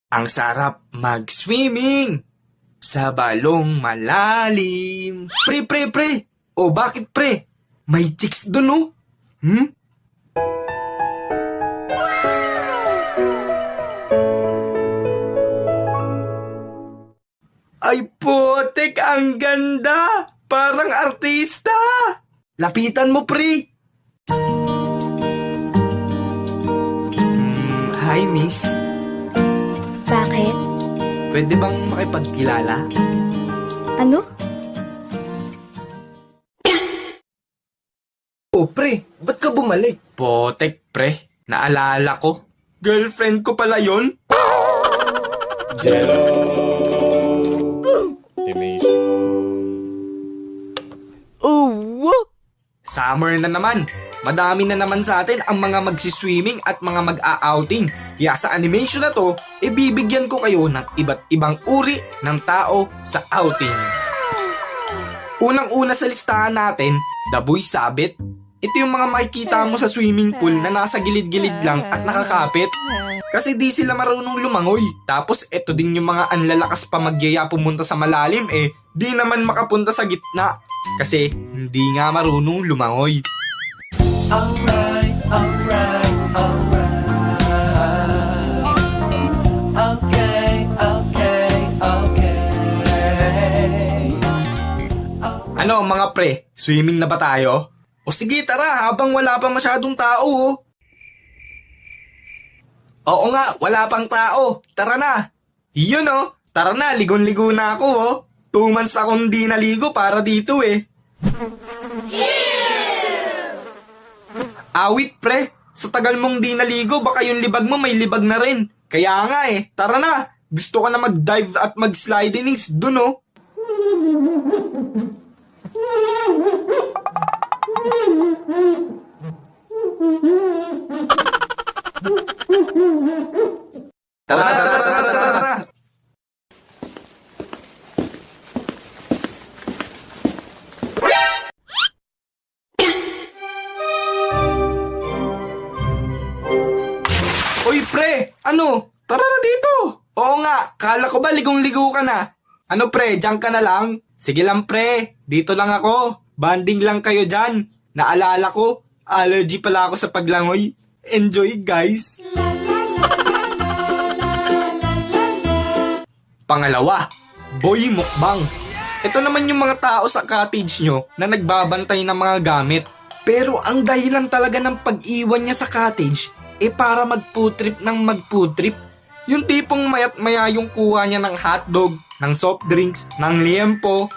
Ang sarap mag-swimming sa balong malalim. Pre. O bakit pre? May chicks dun oh. Ay putek, ang ganda! Parang artista! Lapitan mo pre! Hi miss. Bakit? Pwede bang makipagkilala? Ano? Oh, pre, ba't ka bumalik? Potek, pre. Naalala ko. Girlfriend ko pala yon. Jello. Dimason. Summer na naman. Madami na naman sa atin ang mga magsiswimming at mga mag-a-outing. Kaya sa animation na to, ibibigyan ko kayo ng iba't ibang uri ng tao sa outing. Unang-una sa listahan natin, The Boy Sabit. Ito yung mga makikita mo sa swimming pool na nasa gilid-gilid lang at nakakapit. Kasi di sila marunong lumangoy. Tapos ito din yung mga anlalakas pa magyaya pumunta sa malalim di naman makapunta sa gitna. Kasi hindi nga marunong lumangoy. Alright. Okay. Ano mga pre, swimming na ba tayo? O sige tara, habang wala pa masyadong tao oh. Oo nga, wala pang tao. Tara na. Yun oh, tara na, ligon-ligo na ako oh. 2 months akong di naligo para dito Awit pre, sa tagal mong di naligo, baka yung libag mo may libag na rin. Kaya nga tara na. Gusto ko na mag-dive at mag-slidings dun oh. Tara. Uy pre, ano? Tara na dito. Oo nga, kala ko ba ligong-ligo ka na? Ano pre, diyan ka na lang? Sige lang pre, dito lang ako. Banding lang kayo dyan. Naalala ko, allergy pala ako sa paglangoy. Enjoy guys. Pangalawa, boy mukbang. Ito naman yung mga tao sa cottage nyo na nagbabantay ng mga gamit. Pero ang dahilan talaga ng pag-iwan niya sa cottage para mag-food trip. Yung tipong mayat maya yung kuha niya ng hotdog, ng soft drinks, ng liempo.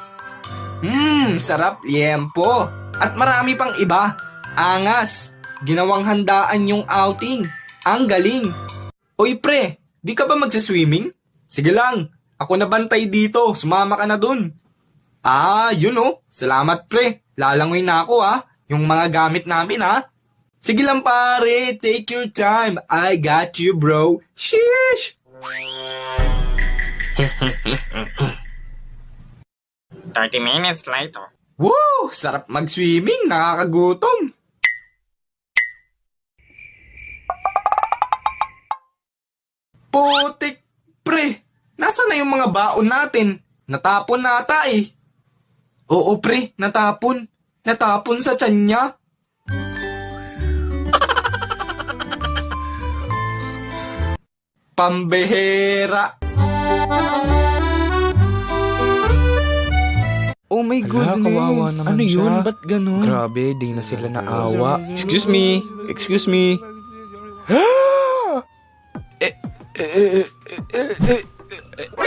Sarap liempo. At marami pang iba. Angas. Ginawang handaan yung outing. Ang galing. Oy pre, di ka ba magsiswimming? Sige lang, ako na bantay dito. Sumama ka na dun. Yun oh. Salamat pre. Lalangoy na ako Yung mga gamit namin Sige lang pare, take your time. I got you bro. Sheesh! 30 minutes later. Woo! Sarap mag-swimming, nakakagutom. Putik, pre. Nasaan na yung mga baon natin? Natapon nata Oo pre, natapon. Natapon sa tiyan niya. Pambehera. Oh my goodness. Kawawa naman Ano yun? siya. Ba't ganun? Grabe, di na sila naawa. Excuse me.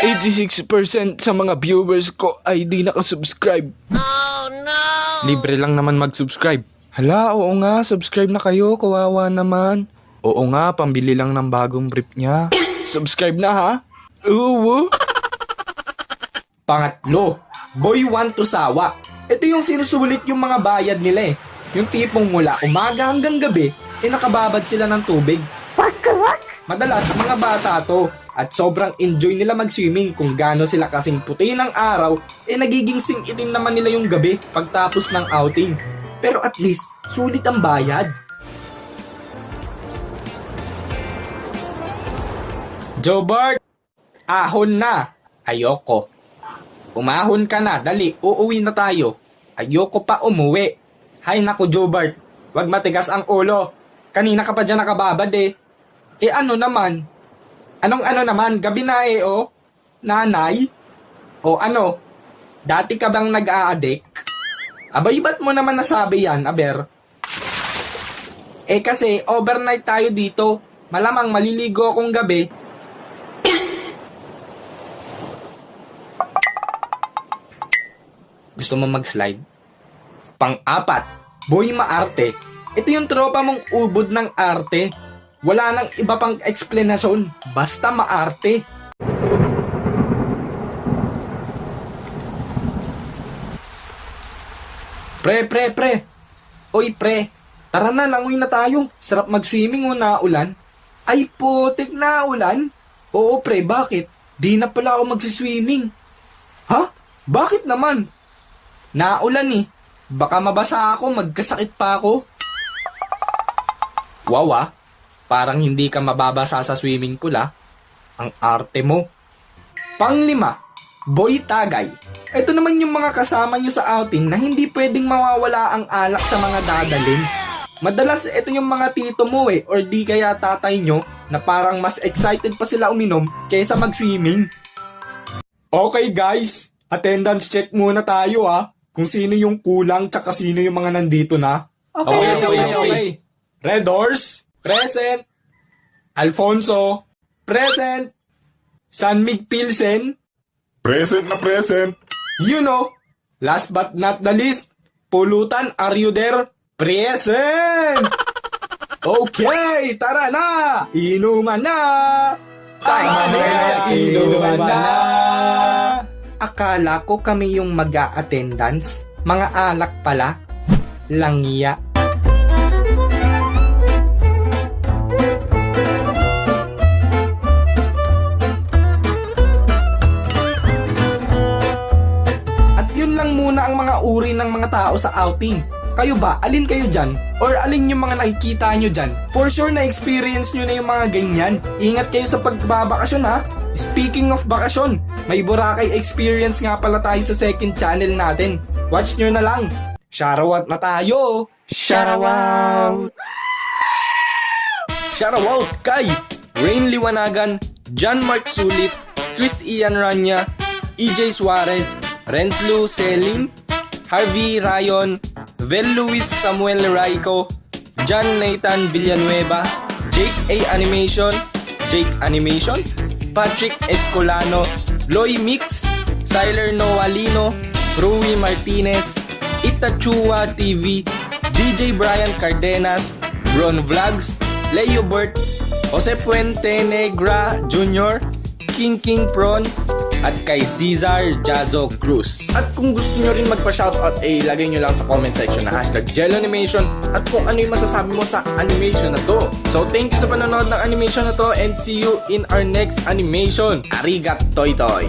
86% sa mga viewers ko ay di nakasubscribe. Oh no! Libre lang naman mag-subscribe. Hala, oo nga, subscribe na kayo, kawawa naman. Oo nga, pambili lang ng bagong brief niya. Subscribe na ha? Oo. Pangatlo, boy want to sawa. Ito yung sinusulit yung mga bayad nila Yung tipong mula umaga hanggang gabi, nakababad sila ng tubig. Madalas sa mga bata to. At sobrang enjoy nila mag-swimming kung gaano sila kasing puti ng araw, nagiging sing-itim naman nila yung gabi pagtapos ng outing. Pero at least, sulit ang bayad. Joe Bart, Ahon na. Ayoko. Umahon ka na, dali, uuwi na tayo. Ayoko pa umuwi. Hay naku, Jobart, wag matigas ang ulo. Kanina ka pa dyan nakababad eh. Eh ano naman? Anong ano naman? Gabi na eh oh. Nanay? O ano? Dati ka bang nag-a-addict? Abay, ba't mo naman nasabi yan, Aber? Eh kasi overnight tayo dito. Malamang maliligo akong gabi. Gusto mo mag-slide? Pang-apat, boy maarte. Ito yung tropa mong ubod ng arte. Wala nang iba pang eksplenasyon. Basta maarte. Pre. Oy, pre. Tara na, langoy na tayo. Sarap mag-swimming o naulan. Ay, putik na ulan. Oo, pre, bakit? Di na pala ako magsiswimming. Ha? Bakit naman? Naulan eh. Baka mabasa ako, magkasakit pa ako. Wow ah. Parang hindi ka mababasa sa swimming pool ah. Ang arte mo. Panglima, boy tagay. Ito naman yung mga kasama nyo sa outing na hindi pwedeng mawawala ang alak sa mga dadalhin. Madalas ito yung mga tito mo eh, or di kaya tatay nyo na parang mas excited pa sila uminom kaysa mag-swimming. Okay guys, attendance check muna tayo ah. Kung sino yung kulang tsaka sino yung mga nandito na. Okay. Red Horse, present. Alfonso, present. Sanmig Pilsen, Present na present. you know. Last but not the least, Pulutan, are you there? Present! Okay, tara na! Inuman na! Tara na! Inuman na! Akala ko kami yung mag-a-attendance. Mga alak pala. Langya. At yun lang muna ang mga uri ng mga tao sa outing. Kayo ba? Alin kayo dyan? Or alin yung mga nakikita nyo dyan? For sure na-experience nyo na yung mga ganyan. Ingat kayo sa pagbabakasyon ha. Speaking of bakasyon, may Boracay experience nga pala tayo sa second channel natin. Watch nyo na lang. Shoutout na tayo! Shoutout! Shoutout kay Rain Liwanagan, John Mark Sulit, Chris Ian Rania, EJ Suarez, Renslu Celine, Harvey Rayon, Vel Luis Samuel Raico, John Nathan Villanueva, Jake A. Animation, Jake Animation, Patrick Escolano, Loy Mix, Siler Noalino, Rui Martinez, Itachua TV, DJ Brian Cardenas, Bron Vlogs, Leo Bert, Jose Puente Negra Jr., King Pron, at kay Cesar Jazo Cruz. At kung gusto nyo rin magpa-shoutout, lagay nyo lang sa comment section na #JelAnimation at kung ano yung masasabi mo sa animation na to. So thank you sa panonood ng animation na to and see you in our next animation. Arigat Toy Toy!